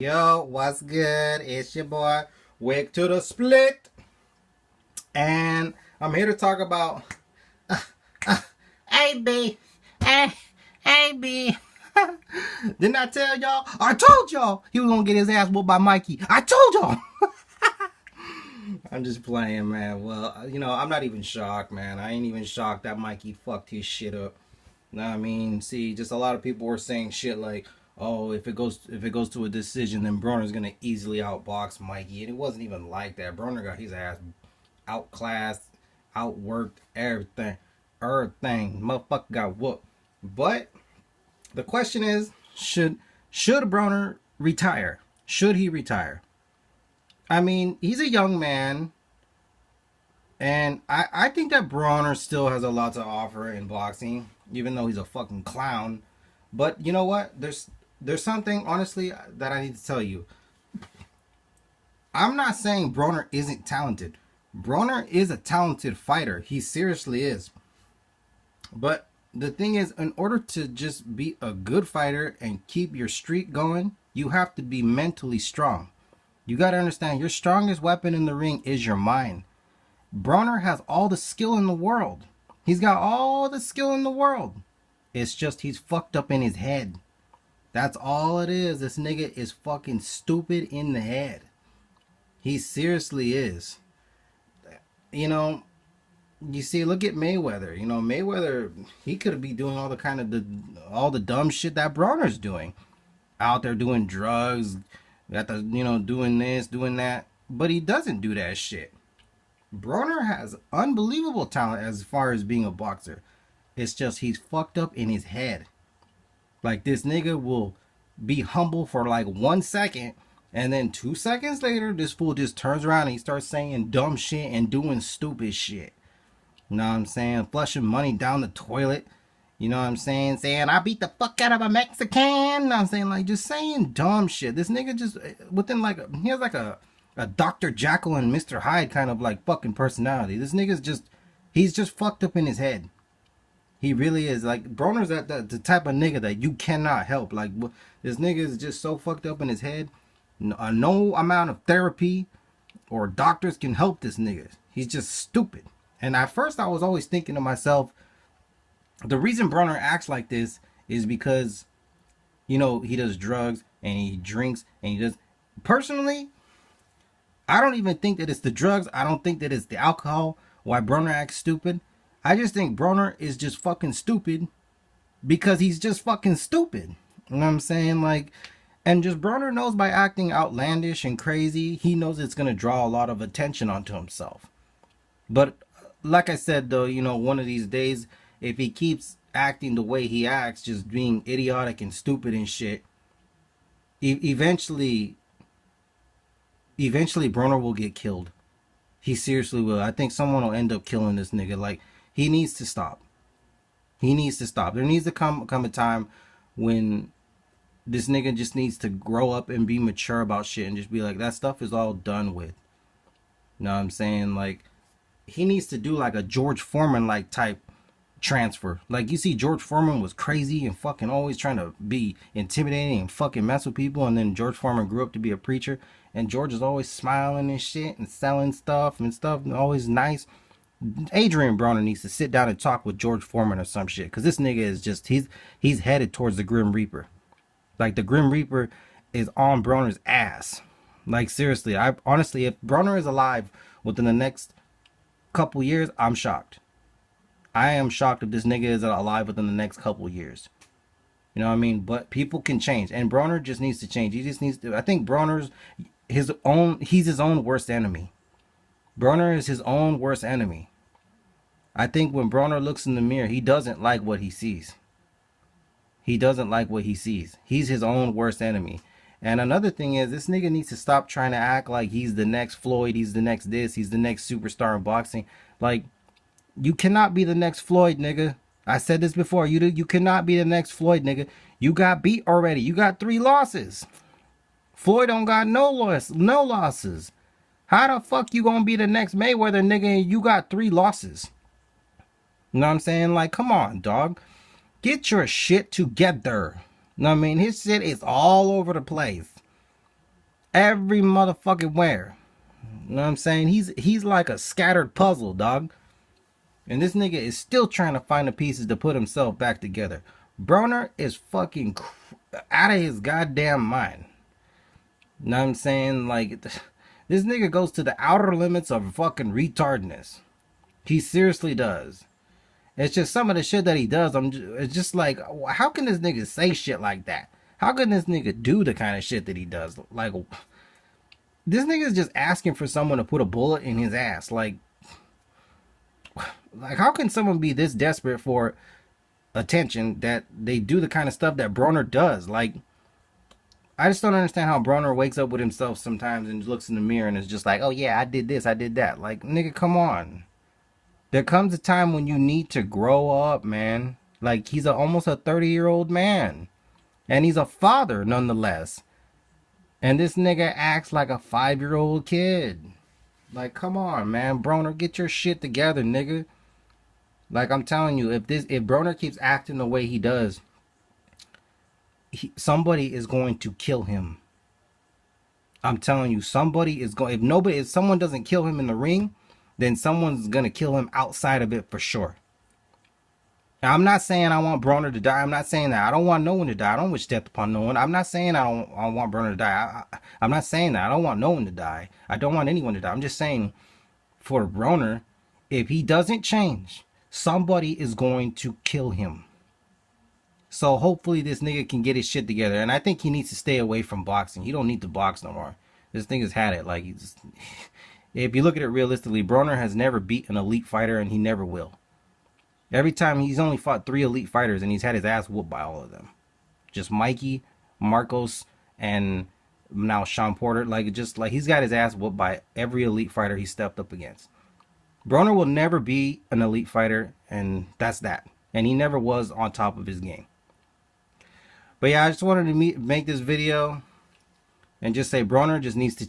Yo, what's good? It's your boy, Wick to the Split. And I'm here to talk about. Hey, B. Hey, hey, B. Didn't I tell y'all? I told y'all he was gonna get his ass whooped by Mikey. I told y'all. I'm just playing, man. Well, I'm not even shocked, man. I ain't even shocked that Mikey fucked his shit up. Know what I mean? See, just a lot of people were saying shit like, "Oh, if it goes to a decision, then Broner's gonna easily outbox Mikey," and it wasn't even like that. Broner got his ass outclassed, outworked, everything. Motherfucker got whooped. But the question is, should Broner retire? Should he retire? I mean, he's a young man, and I think that Broner still has a lot to offer in boxing, even though he's a fucking clown. But you know what? There's something, honestly, that I need to tell you. I'm not saying Broner isn't talented. Broner is a talented fighter. He seriously is. But the thing is, in order to just be a good fighter and keep your streak going, you have to be mentally strong. You got to understand, your strongest weapon in the ring is your mind. Broner has all the skill in the world. He's got all the skill in the world. It's just he's fucked up in his head. That's all it is. This nigga is fucking stupid in the head. He seriously is. You see, look at Mayweather. Mayweather, he could be doing all the dumb shit that Broner's doing. Out there doing drugs, doing this, doing that. But he doesn't do that shit. Broner has unbelievable talent as far as being a boxer. It's just he's fucked up in his head. Like, this nigga will be humble for like 1 second, and then 2 seconds later, this fool just turns around and he starts saying dumb shit and doing stupid shit. You know what I'm saying? Flushing money down the toilet. You know what I'm saying? Saying, I beat the fuck out of a Mexican. You know what I'm saying? Like, just saying dumb shit. This nigga just, he has like a Dr. Jekyll and Mr. Hyde kind of like fucking personality. This nigga's just, he's just fucked up in his head. He really is. Like, Broner's the type of nigga that you cannot help. Like, this nigga is just so fucked up in his head. No amount of therapy or doctors can help this nigga. He's just stupid. And at first I was always thinking to myself, the reason Broner acts like this is because, he does drugs and he drinks and he does. Personally, I don't even think that it's the drugs. I don't think that it's the alcohol why Broner acts stupid. I just think Broner is just fucking stupid because he's just fucking stupid. You know what I'm saying? Like, and just Broner knows by acting outlandish and crazy, he knows it's going to draw a lot of attention onto himself. But like I said, though, one of these days, if he keeps acting the way he acts, just being idiotic and stupid and shit, eventually Broner will get killed. He seriously will. I think someone will end up killing this nigga. Like, he needs to stop. He needs to stop. There needs to come a time when this nigga just needs to grow up and be mature about shit and just be like, that stuff is all done with. You know what I'm saying? Like, he needs to do like a George Foreman like type transfer. Like, you see, George Foreman was crazy and fucking always trying to be intimidating and fucking mess with people, and then George Foreman grew up to be a preacher, and George is always smiling and shit and selling stuff and always nice. Adrien Broner needs to sit down and talk with George Foreman or some shit, because this nigga is just, he's headed towards the Grim Reaper. Like, the Grim Reaper is on Broner's ass. Like, seriously, I honestly, if Broner is alive within the next couple years, I'm shocked. I am shocked if this nigga is alive within the next couple years. You know what I mean? But people can change, and Broner just needs to change. He just needs to. I think Broner's he's his own worst enemy. Broner is his own worst enemy. I think when Broner looks in the mirror, he doesn't like what he sees. He doesn't like what he sees. He's his own worst enemy. And another thing is, this nigga needs to stop trying to act like he's the next Floyd, he's the next this, he's the next superstar in boxing. Like, you cannot be the next Floyd, nigga. I said this before. You cannot be the next Floyd, nigga. You got beat already. You got 3 losses. Floyd don't got no losses. How the fuck you gonna be the next Mayweather, nigga, and you got 3 losses? You know what I'm saying? Like, come on, dog. Get your shit together. You know what I mean? His shit is all over the place. Every motherfucking where. You know what I'm saying? He's like a scattered puzzle, dog. And this nigga is still trying to find the pieces to put himself back together. Broner is fucking out of his goddamn mind. You know what I'm saying? Like, this nigga goes to the outer limits of fucking retardness. He seriously does. It's just some of the shit that he does. It's just like, how can this nigga say shit like that? How can this nigga do the kind of shit that he does? Like, this nigga is just asking for someone to put a bullet in his ass. Like how can someone be this desperate for attention that they do the kind of stuff that Broner does? Like, I just don't understand how Broner wakes up with himself sometimes and looks in the mirror and is just like, oh yeah, I did this, I did that. Like, nigga, come on. There comes a time when you need to grow up, man. Like, he's almost a 30-year-old man. And he's a father, nonetheless. And this nigga acts like a 5-year-old kid. Like, come on, man. Broner, get your shit together, nigga. Like, I'm telling you, if Broner keeps acting the way he does, somebody is going to kill him. I'm telling you, somebody is going. If someone doesn't kill him in the ring, then someone's gonna kill him outside of it for sure. Now, I'm not saying I want Broner to die. I'm not saying that. I don't want no one to die. I don't wish death upon no one. I'm not saying I want Broner to die. I'm not saying that. I don't want no one to die. I don't want anyone to die. I'm just saying, for Broner, if he doesn't change, somebody is going to kill him. So hopefully this nigga can get his shit together. And I think he needs to stay away from boxing. He don't need to box no more. This thing has had it. Like, if you look at it realistically, Broner has never beat an elite fighter, and he never will. Every time, he's only fought 3 elite fighters, and he's had his ass whooped by all of them. Just Mikey, Marcos, and now Sean Porter. Like, he's got his ass whooped by every elite fighter he stepped up against. Broner will never be an elite fighter, and that's that. And he never was on top of his game. But yeah, I just wanted to make this video and just say Broner just needs to